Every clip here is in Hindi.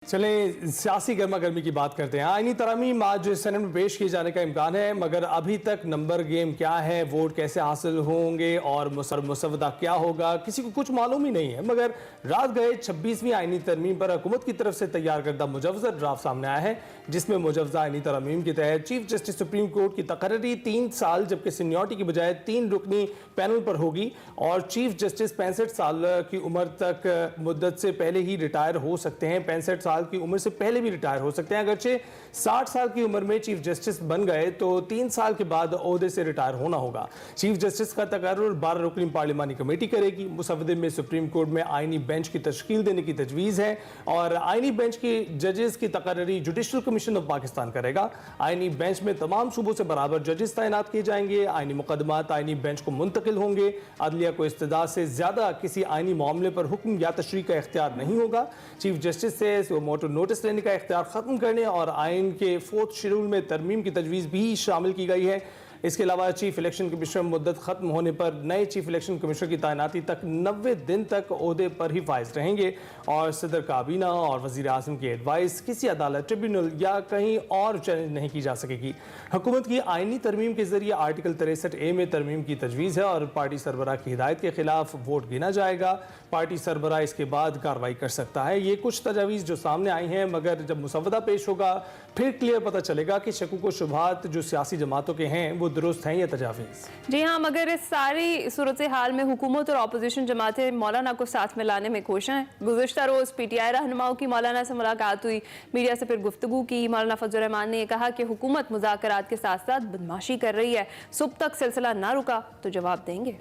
चले सियासी गर्मा गर्मी की बात करते हैं। आईनी तरमीम आज सेनेट में पेश किए जाने का इम्कान है, मगर अभी तक नंबर गेम क्या है, वोट कैसे हासिल होंगे और मुसवदा क्या होगा, किसी को कुछ मालूम ही नहीं है। मगर रात गए 26वीं आईनी तरमीम पर हुकूमत की तरफ से तैयार करदा मुजवजा ड्राफ्ट सामने आया है, जिसमें मुजवजा आईनी तरमीम के तहत चीफ जस्टिस सुप्रीम कोर्ट की तकर्री 3 साल जबकि सीनियरिटी की बजाय 3 रुकनी पैनल पर होगी और चीफ जस्टिस 65 साल की उम्र तक मुद्दत से पहले ही रिटायर हो सकते हैं। 65 साल की उम्र से पहले भी रिटायर हो सकते हैं। अगरचे 60 साल की उम्र में चीफ जस्टिस बन गए तो 3 साल के बाद ओहदे से रिटायर होना होगा। चीफ जस्टिस का तकर्रुर 12 रुकनी पार्लिमानी कमेटी करेगी। मुसवदे में सुप्रीम कोर्ट में आईनी बेंच की तश्कील देने की तजवीज़ है और आईनी बेंच की जजेस की तकर्री जुडिशल कमीशन ऑफ पाकिस्तान करेगा। आईनी बेंच में तमाम सूबों से बराबर जजेस तैनात किए जाएंगे। आईनी मुकदमात आईनी बेंच को मुंतकिल होंगे। अदलिया को इस्तिदा से ज्यादा किसी आईनी मामले पर हुक्म या तशरीह का इख्तियार नहीं होगा। चीफ जस्टिस से मोटो नोटिस लेने का इख्तियार खत्म करने और आइन के 4th शेड्यूल में तरमीम की तजवीज़ भी शामिल की गई है। इसके अलावा चीफ इलेक्शन कमिश्नर मुद्दत खत्म होने पर नए चीफ इलेक्शन कमिश्नर की तैनाती तक 90 दिन तक ओहदे पर ही फाइज रहेंगे और सदर काबीना और वजीर आज़म की एडवाइस किसी अदालत, ट्रिब्यूनल या कहीं और चैलेंज नहीं की जा सकेगी। हुकूमत की आइनी तरमीम के जरिए आर्टिकल 63A में तरमीम की तजवीज़ है और पार्टी सरबराह की हिदायत के खिलाफ वोट गिना जाएगा। पार्टी सरबराह इसके बाद कार्रवाई कर सकता है। ये कुछ तजावीज़ जो सामने आई हैं, मगर जब मुसवदा पेश होगा फिर क्लियर पता चलेगा कि शकूक व शुबहात जो सियासी जमातों के हैं वो दुरुस्त हैं या तजावीज़। जी हाँ, मगर इस सारी सूरत हाल में हुकूमत और अपोजिशन जमातें मौलाना को साथ में लाने में खुश हैं। गुज़िश्ता रोज़ PTI रहनुमाओं की मौलाना से मुलाकात हुई, मीडिया से फिर गुफ्तगू की। मौलाना फजल रहमान ने कहा कि हुकूमत मुज़ाकरात के साथ साथ बदमाशी कर रही है, सुबह तक सिलसिला ना रुका तो जवाब देंगे।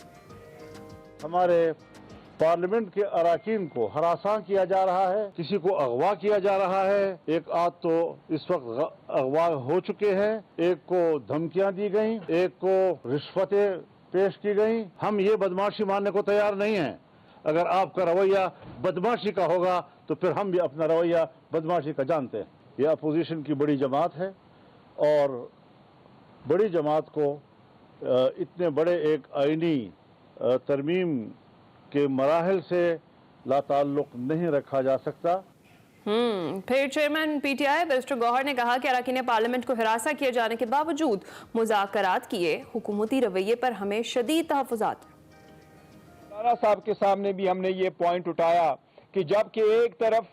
हमारे पार्लियामेंट के अराकीन को हरासा किया जा रहा है, किसी को अगवा किया जा रहा है। एक आध तो इस वक्त अगवा हो चुके हैं, एक को धमकियां दी गई, एक को रिश्वतें पेश की गई। हम ये बदमाशी मानने को तैयार नहीं हैं। अगर आपका रवैया बदमाशी का होगा तो फिर हम भी अपना रवैया बदमाशी का जानते हैं। यह अपोजिशन की बड़ी जमात है और बड़ी जमात को इतने बड़े एक आईनी तरमीम के मराहल से लाताल्लुक नहीं रखा जा सकता। फिर चेयरमैन PTI बैरिस्टर गौहर ने कहा कि अरकान पार्लियामेंट को हिरासा किए जाने के बावजूद मुज़ाकरात किए हुकूमती रवैये पर हमें शदीद तहफ़्फ़ुज़ात। राणा साहब के सामने भी हमने ये पॉइंट उठाया कि जबकि एक तरफ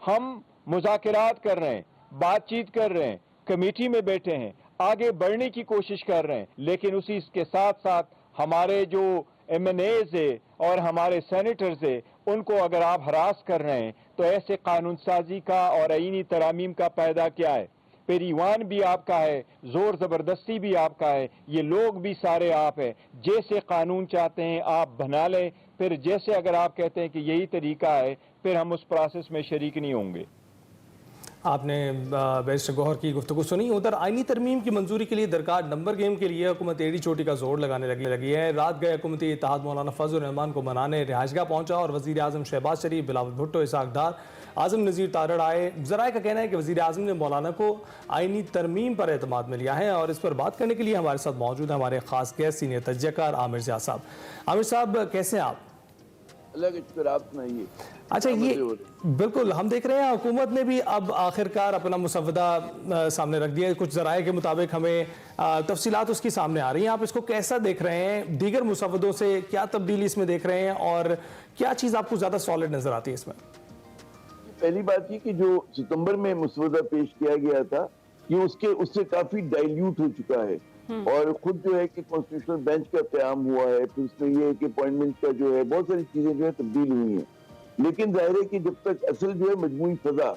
हम मुज़ाकरात कर रहे हैं, बातचीत कर रहे हैं, कमेटी में बैठे हैं, आगे बढ़ने की कोशिश कर रहे हैं, लेकिन उसी के साथ साथ हमारे जो MNAs है और हमारे सेनेटर्स है, उनको अगर आप हरास कर रहे हैं तो ऐसे कानून साजी का और आईनी तरामीम का फायदा क्या है? फिर ईवान भी आपका है, जोर जबरदस्ती भी आपका है, ये लोग भी सारे आप हैं। जैसे कानून चाहते हैं आप बना लें, फिर जैसे अगर आप कहते हैं कि यही तरीका है, फिर हम उस प्रोसेस में शरीक नहीं होंगे। आपने बैरिस्टर गौहर की गुफ्तगू सुनी। उधर आईनी तरमीम की मंजूरी के लिए दरकार नंबर गेम के लिए हुकूमत एड़ी चोटी का जोर लगाने लगी है। रात गए हुकूमती इत्तेहाद मौलाना फजल रहमान को मनाने रिहाइशगाह पहुंचा और वज़ीर आज़म शहबाज शरीफ, बिलावल भुट्टो, इसहाक डार, आज़म नज़ीर तारड़ आए। ज़राए का कहना है कि वज़ीर आज़म ने मौलाना को आईनी तरमीम पर एतमाद में लिया है और इस पर बात करने के लिए हमारे साथ मौजूद है हमारे खास गेस्ट सीनियर तजज़ियाकार आमिर ज़िया साहब। आमिर साहब, कैसे हैं आप? अल्लाह के शुक्र, आप सुनाइए। अच्छा, ये बिल्कुल हम देख रहे हैं हुकूमत ने भी अब आखिरकार अपना मुसवदा सामने रख दिया है। कुछ ज़राए के मुताबिक हमें तफसीलात उसकी सामने आ रही हैं। आप इसको कैसा देख रहे हैं? दीगर मुसवदों से क्या तब्दीली इसमें देख रहे हैं और क्या चीज़ आपको ज़्यादा सॉलिड नज़र आती है इसमें? पहली बात ये कि जो सितंबर में मुसवदा पेश किया गया था, ये उससे काफी डाइल्यूट हो चुका है और खुद जो है कि कॉन्स्टिट्यूशनल बेंच का क़याम हुआ है, फिर उसमें ये है कि अपॉइंटमेंट का जो है बहुत सारी चीजें जो है तब्दील हुई हैं। लेकिन जाहिर है कि जब तक असल जो है मजमूई सजा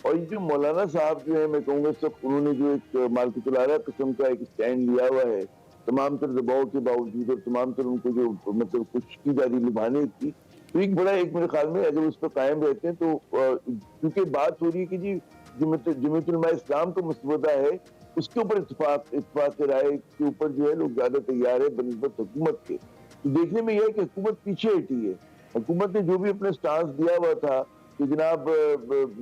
और ये जो मौलाना साहब जो है, मैं कहूँगा सब उन्होंने जो एक मालकुतुलारा किस्म का एक स्टैंड लिया हुआ है तमाम तर दबाव के बावजूद और तमाम तर उनको जो मतलब कुछ की जा रही निभाने की, तो एक बड़ा एक मेरे ख्याल में अगर उस पर कायम रहते हैं तो क्योंकि बात हो रही है कि जी जमीयत उलमा इस्लाम तो मसवदा है, उसके ऊपर इत्तेफाक राय के ऊपर जो है लोग ज्यादा तैयार है बनिस्बत हुकूमत के। तो देखने में यह है कि हुकूमत पीछे हटी है। हुकूमत ने जो भी अपना स्टांस दिया हुआ था कि जनाब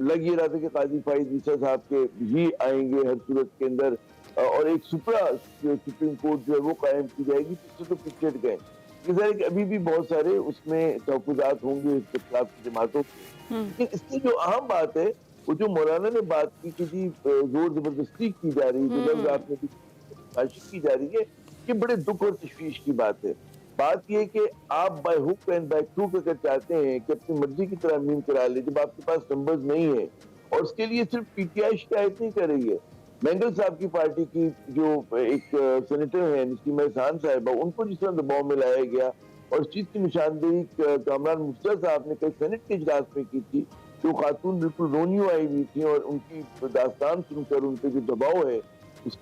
लग ये रहा था कि काजी फाइज ईसा साहब के ही आएंगे हर सूरत के अंदर और एक सुप्रा सुप्रीम कोर्ट जो है वो कायम की जाएगी, जिससे तो पीछे हट गए। कि अभी भी बहुत सारे उसमें तहफ़्फ़ुज़ात होंगे इख्तिलाफ की जमातों के। लेकिन इसकी जो अहम बात है वो जो मौलाना ने बात की कि जी जोर जबरदस्ती की जा रही है, जो लफ्ज आपने कोशिश की जा रही है, ये बड़े दुख और तशवीश की बात है। बात ये कि आप by hook and by crook अगर चाहते हैं कि अपनी मर्जी की तरह मीम करा ले, जब आपके पास नंबर्स नहीं है, और उसके लिए सिर्फ पीटीआई शिकायत नहीं कर रही है, मैंगल साहब की पार्टी की जो एक सेनेटर है नसीमा एहसान साहिबा, उनको जिस तरह दबाव में लाया गया और इस चीज की निशानदेही कामरान मुफ्ती साहब ने कई सेनेट के इजलास में की थी, जो खातून बिल्कुल रोनियो आई हुई थी और उनकी दास्तान सुनकर उन पर जो दबाव है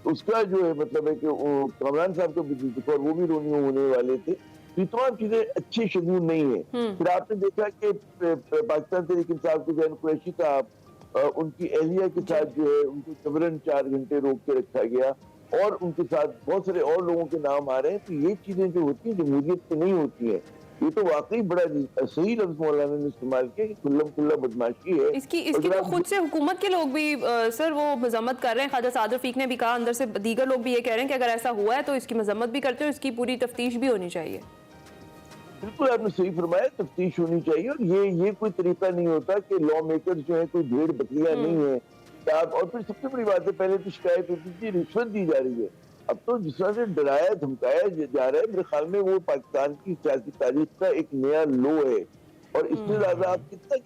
उसका जो है मतलब है कि कामरान साहब का भी और वो भी रोनियो होने वाले थे। तो ये तमाम चीजें अच्छे शगुन नहीं है। फिर आपने देखा कि पाकिस्तान तहरीक इंसाफ के जैन कुरैशी साहब, उनकी एहलिया के साथ जो है उनको जबरन 4 घंटे रोक के रखा गया और उनके साथ बहुत सारे और लोगों के नाम आ रहे हैं। तो ये चीजें जो होती है जमहूरियत से नहीं होती है। ये तो वाकई बड़ा सही लफ्ज मौलाना ने इस्तेमाल किया कि खुल्लम खुल्ला बदमाशी है। इसकी तो खुद से हुकूमत के लोग भी सर वो मजम्मत कर रहे हैं। ख्वाजा साद रफीक ने भी कहा, अंदर से दीगर लोग भी ये कह रहे हैं कि अगर ऐसा हुआ है तो इसकी मजम्मत भी करते हो, इसकी पूरी तफ्तीश भी होनी चाहिए। बिल्कुल आपने सही फरमाया, तफ्तीश होनी चाहिए। और ये कोई तरीका नहीं होता कि लॉ मेकर्स जो है कोई भेड़ बकरियां नहीं है। और फिर सबसे बड़ी बात है, पहले तो शिकायत होती थी रिश्वत दी जा रही है, अब तो जिस तरह से डराया धमकाया जा रहा है, मेरे ख्याल में वो पाकिस्तान की सियासी तारीख का एक नया लो है। और इससे ज्यादा आप कितना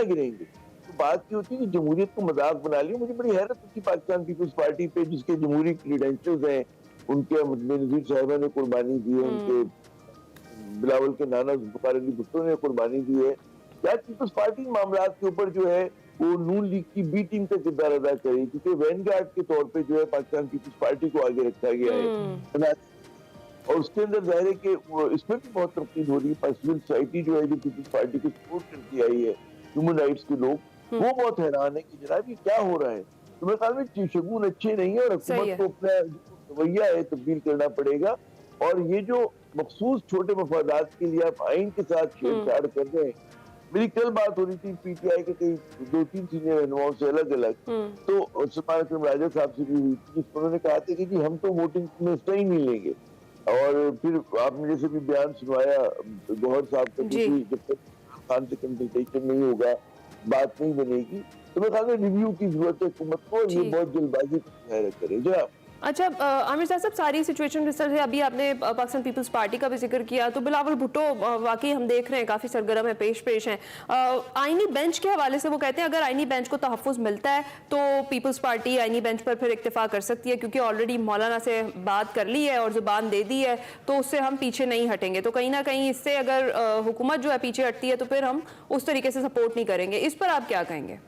गिरेंगे। तो बात ये होती है कि जमहूरियत को मजाक बना लिया। मुझे बड़ी हैरत होती पाकिस्तान पीपल्स पार्टी पे, जिसके जमहूरी क्रीडेंशियल्स हैं, उनके नजीर साहिबा ने कुर्बानी दी है, उनके बिलावल के नाना जुल्फ़िकार अली भुट्टो ने कुर्बानी दी है। क्या पीपल्स पार्टी मामला के ऊपर जो है वो नून लीग की बी टीम का किरदार अदा करे, क्योंकि वैनगार्ड के तौर पे जो है पाकिस्तान पीपल्स पार्टी को आगे रखा गया है। और उसके अंदर जाहिर है कि इसमें भी बहुत तरक्की हो रही है। सिविल सोसाइटी जो है जो पीपल्स पार्टी को सपोर्ट करती आई है, ह्यूमन राइट्स के लोग, वो बहुत हैरान है कि जनाब ये क्या हो रहा है। तो मेरे ख्याल में शगुन अच्छे नहीं है और हुकूमत को अपना रवैया है तब्दील करना पड़ेगा। और ये जो मखसूस छोटे मफादात के लिए आप आइन के साथ छेड़छाड़ कर रहे हैं। मेरी कल बात हो रही थी पीटीआई के कई 2-3 सीनियर रहनुमाओं से अलग अलग, तो सलमान अकरम राजा साहब से भी हुई थी, जिसमें उन्होंने कहा था कि जी हम तो वोटिंग में हिस्सा ही नहीं लेंगे। और फिर आपने जैसे भी बयान सुनवाया गौहर साहब का, जब तक खान से कंसल्टेशन नहीं होगा बात नहीं बनेगी। तो मैं ख्याल रिव्यू की जरूरत है हुकूमत को, और ये बहुत जल्दबाजी करे जनाब। अच्छा आमिर साहब, सारी सिचुएशन जिस तरह से अभी आपने पाकिस्तान पीपल्स पार्टी का भी जिक्र किया, तो बिलावल भुट्टो वाकई हम देख रहे हैं काफ़ी सरगर्म है, पेश हैं। आईनी बेंच के हवाले से वो कहते हैं अगर आईनी बेंच को तहफ़्फ़ुज़ मिलता है तो पीपल्स पार्टी आईनी बेंच पर फिर इक्तफा कर सकती है, क्योंकि ऑलरेडी मौलाना से बात कर ली है और जुबान दे दी है, तो उससे हम पीछे नहीं हटेंगे। तो कहीं ना कहीं इससे अगर हुकूमत जो है पीछे हटती है तो फिर हम उस तरीके से सपोर्ट नहीं करेंगे। इस पर आप क्या कहेंगे?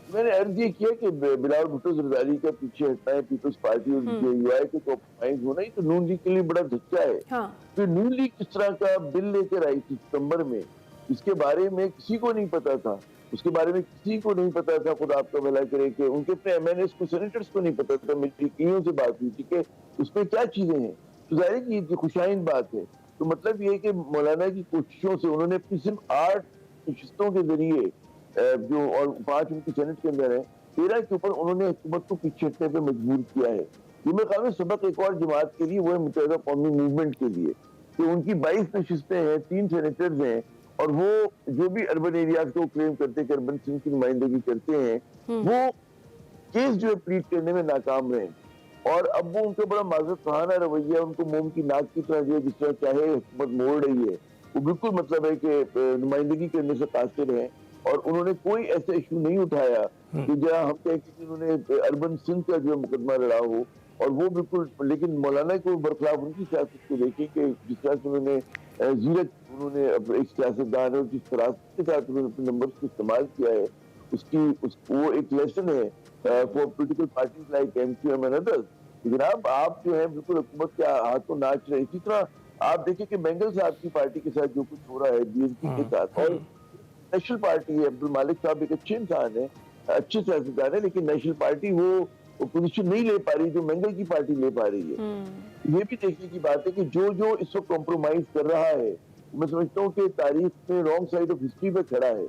मैंने अर्ज ये किया कि बिलावल भुट्टो जरदारी का पीछे हटना है, पीपल्स पार्टी और यूआई के कॉम्प्रोमाइज होना ही तो नून लीग के लिए बड़ा धक्का है। तो नून लीग किस तरह का बिल लेकर आई थी सितंबर में, इसके बारे में किसी को नहीं पता था। उसके बारे में किसी को नहीं पता था, खुद आपका भला करे कि उनके अपने एमएनएस को, सेनेटर्स को नहीं पता था। मेरी कईयों से बात हुई थी कि उसमें क्या चीजें हैं। तो जाहिर है कि खुशाइन बात है। तो मतलब ये कि मौलाना की कोशिशों से उन्होंने अपनी सिर्फ 8 नशिस्तों के जरिए जो और 5 उनकी सेनेट के अंदर है, 13 के ऊपर उन्होंने हुकूमत को पीछे हटने पर मजबूर किया है। ये मैं ख्याल में सबक एक और जमात के लिए, वो है मुत्तहिदा कौमी मूवमेंट के लिए, कि उनकी 22 नशिस्तें हैं, 3 सेनेटर्स हैं, और वो जो भी अर्बन एरियाज को क्लेम करते हैं कि अर्बन सिंध की नुमाइंदगी करते हैं, वो केस जो है प्लीट करने में नाकाम रहे। और अब वो उनका बड़ा माजरत खाना रवैया, उनको मोम की नाक की तरह जो है जिस तरह चाहे हुकूमत मोड़ रही है, वो बिल्कुल मतलब है कि नुमाइंदगी करने से कासिर है। और उन्होंने कोई ऐसा इशू नहीं उठाया कि जहाँ हम कहें कि उन्होंने अर्बन सिंध का जो मुकदमा लड़ा हो, और वो बिल्कुल, लेकिन मौलाना को बरखलाफ उनकी सियासत को देखें कि जिस तरह से उन्होंने उन्होंने एक सियासतदान और जिस तरह के साथ उन्होंने अपने नंबर्स को इस्तेमाल किया है, वो एक लेसन है for political parties like MQM and others. लेकिन आप जो है बिल्कुल हुकूमत के हाथों नाच रहे। इसी तरह आप देखिए कि मैंगल साहब की पार्टी के साथ जो कुछ हो रहा है बीएनपी के साथ, और नेशनल पार्टी है, अब्दुल मालिक साहब एक अच्छे इंसान है, अच्छे सियासतदान है, लेकिन नेशनल पार्टी वो पोजीशन नहीं ले पा रही जो मैंगल की पार्टी ले पा रही है। ये भी देखने की बात है कि जो इस वक्त कॉम्प्रोमाइज कर रहा है, मैं समझता हूँ कि तारीख में रॉन्ग साइड ऑफ हिस्ट्री पे खड़ा है,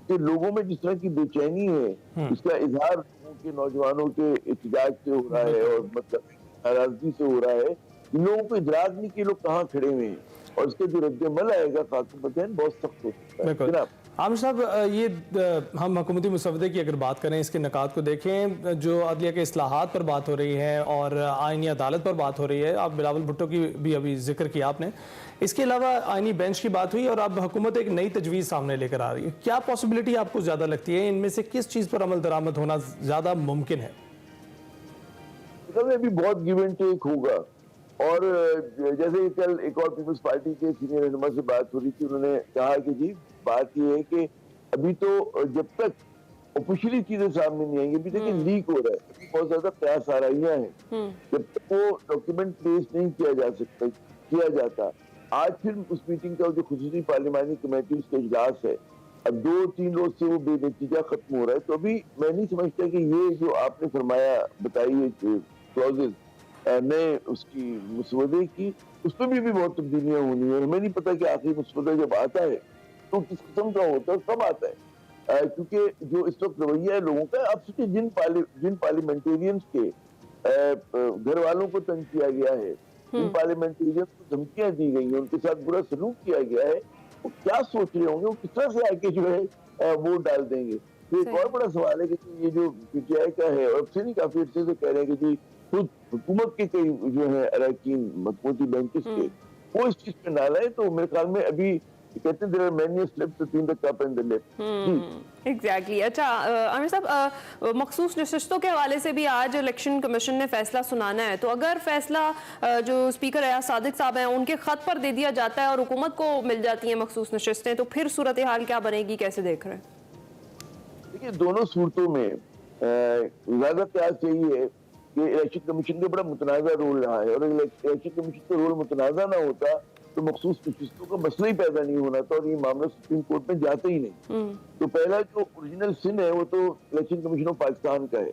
कि लोगों में जिस तरह की बेचैनी है उसका इजहार के नौजवानों के एहतजाज से हो रहा है और मतलब नाराजगी से हो रहा है। इन लोगों को इदराक नहीं कि लोग कहाँ खड़े हुए हैं, और इसके जो रद्द अमल आएगा खातून बहुत सख्त हो सकता है। आमिर साहब, हम हुकूमती मुसवदे की अगर बात करें, इसके निकात को देखें, जो अदलिया के इस्लाहात पर बात हो रही है और आइनी अदालत पर बात हो रही है, आप बिलावल भुट्टो की भी अभी जिक्र किया आपने, इसके अलावा आइनी बेंच की बात हुई और अब हुकूमत एक नई तजवीज़ सामने लेकर आ रही है। क्या पॉसिबिलिटी आपको ज़्यादा लगती है, इनमें से किस चीज़ पर अमल दरामद होना ज़्यादा मुमकिन है? अभी बहुत गिव एंड टेक होगा। और जैसे कल एक और पीपल्स पार्टी के सीनियर रहनुमा से बात हो रही थी, उन्होंने कहा कि जी बात ये है कि अभी तो जब तक ऑफिशियली चीजें सामने नहीं आएंगी, अभी तक लीक हो रहा है, अभी बहुत ज्यादा प्यास आराइयां हैं, जब तक वो डॉक्यूमेंट प्लेस नहीं किया जाता। आज फिर उस मीटिंग का जो खुसूसी पार्लिमानी कमेटी उसका इजलास है, अब 2-3 रोज से वो बेनतीजा खत्म हो रहा है। तो अभी मैं नहीं समझता कि ये जो आपने फरमाया बताई है क्लॉजेज नए उसकी मसवदे की, उसमें भी बहुत तब्दीलियां होनी है। हमें नहीं पता कि आखिरी मसवदा जब आता है तो किस किस्म का होता है, कब आता है, क्योंकि जो इस वक्त रवैया है लोगों का, आप सोचिए जिन पार्लियामेंटेरियंस के घर वालों को तंग किया गया है, जिन पार्लियामेंटेरियंस को धमकियां दी गई हैं, उनके साथ बुरा सलूक किया गया है, वो क्या सोच रहे होंगे, वो किस तरह से आके जो है वोट डाल देंगे। तो एक और बड़ा सवाल है कि ये जो पीटीआई का है, और अब से नहीं काफी अर्से से कह रहे हैं कि जी खुद हुकूमत के कई जो है अरकान हुकूमती बेंचेस के वो इस चीज पे नाला है। तो मेरे ख्याल में अभी कहते हैं many slips between the cup and the lip. Exactly. अच्छा आमिर साहब, मखसूस नशिस्तों के हवाले से भी आज इलेक्शन कमीशन ने फैसला सुनाना है, तो अगर फैसला जो स्पीकर है सादिक साहब हैं उनके खत पर दे दिया जाता है और हुकूमत को मिल जाती है मखसूस नशिस्तें, तो फिर सूरत हाल क्या बनेगी, कैसे देख रहे हैं? देखिए, दोनों सूरतों में ज्यादा प्यास यही है कि इलेक्शन कमीशन का बड़ा मुतनाज़ा रोल रहा है, और इलेक्शन कमीशन का रोल मुतनाज़ा ना होता तो मखसूस नशिस्तों का मसला ही पैदा नहीं होना था और ये मामला सुप्रीम कोर्ट में जाता ही नहीं। तो पहला जो ओरिजिनल सिन है वो तो इलेक्शन कमीशन ऑफ पाकिस्तान का है।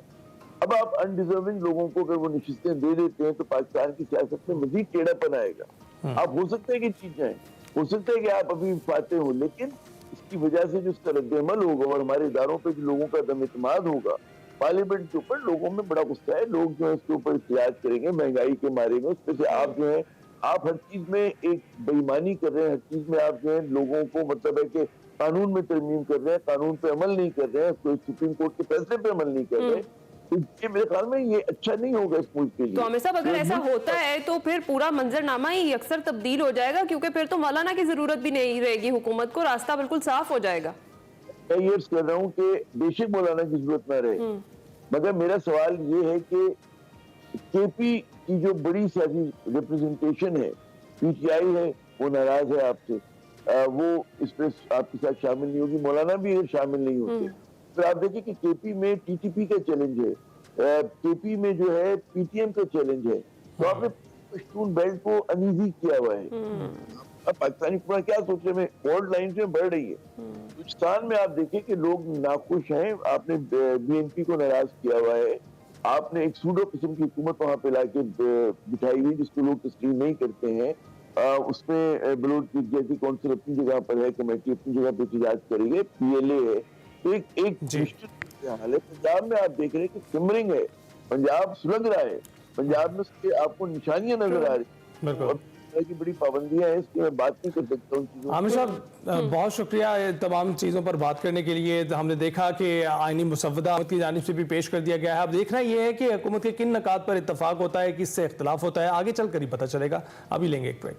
अब आप अनडिजर्विंग लोगों को अगर वो नशिस्तें दे देते हैं तो पाकिस्तान की सियासत में मजीद टेढ़ापन आएगा। आप हो सकता है कि चीजें, हो सकता है कि आप अभी पाते हो, लेकिन इसकी वजह से जो उसका रद्द-ए-अमल होगा और हमारे इदारों पर जो लोगों का दम इत्मीनान होगा, पार्लियामेंट के ऊपर लोगों में बड़ा गुस्सा है, लोग जो है इसके ऊपर एहतजाज करेंगे महंगाई के मारे में। उसमें से आप जो है आप हर चीज में एक बेईमानी कर रहे हैं, हर चीज में आप जो है लोगों को मतलब है कि कानून में तरमीम कर रहे हैं, कानून पे अमल नहीं कर रहे हैं, कोई सुप्रीम कोर्ट के फैसले पे अमल नहीं कर रहे। तो ये मेरे ख्याल में ये अच्छा नहीं होगा इस मुल्क के लिए। तो आमिर साहब, अगर ऐसा होता है तो फिर पूरा मंजरनामा ही अक्सर तब्दील हो जाएगा, क्योंकि फिर तो मौलाना की जरूरत भी नहीं रहेगी, हुकूमत को रास्ता बिल्कुल साफ हो जाएगा। मैं ये अर्ज कर रहा हूँ कि बेशक मौलाना की जरूरत ना रहे, मगर मेरा सवाल ये है कि केपी की जो बड़ी सियासी रिप्रेजेंटेशन है, पीटीआई है, वो नाराज है आपसे, वो इस पे आपके साथ शामिल नहीं होगी, मौलाना भी शामिल नहीं होते। फिर आप देखिए कि केपी में टीटीपी का चैलेंज है, केपी में जो है पीटीएम का चैलेंज है, तो आपने पश्तून बेल्ट को अनईजी किया हुआ है। अब पाकिस्तानी हुकूमत क्या सोच रहे हैं, फॉल्ट लाइन में बढ़ रही है। बलूचिस्तान में आप देखिए कि लोग नाखुश हैं, आपने बीएनपी को नाराज किया हुआ है, आपने एक सूडो किस्म की हुकूमत वहां पे लाके बिठाई हुई जिसको लोग तस्लीम नहीं करते हैं। उसमें बलूच जैसी काउंसिल अपनी जगह पर है, कमेटी अपनी जगह पे एहतजाज करेंगे, पीएलए है, तो एक मुश्किल हाल है। पंजाब में आप देख रहे हैं कि सिमरिंग है, पंजाब सुलग रहा है, पंजाब में उसके आपको निशानियां नजर आ रही की बड़ी पाबंदियां हैं, इसकी मैं बात नहीं कर सकता उन चीजों। आमिर साहब, बहुत शुक्रिया तमाम चीज़ों पर बात करने के लिए। हमने देखा कि आइनी मुसव्वदा की जानिब से भी पेश कर दिया गया है। अब देखना यह है कि हुकूमत के किन नकात पर इत्तफाक होता है, किससे इख्तलाफ होता है, आगे चलकर ही पता चलेगा। अभी लेंगे एक ब्रेक।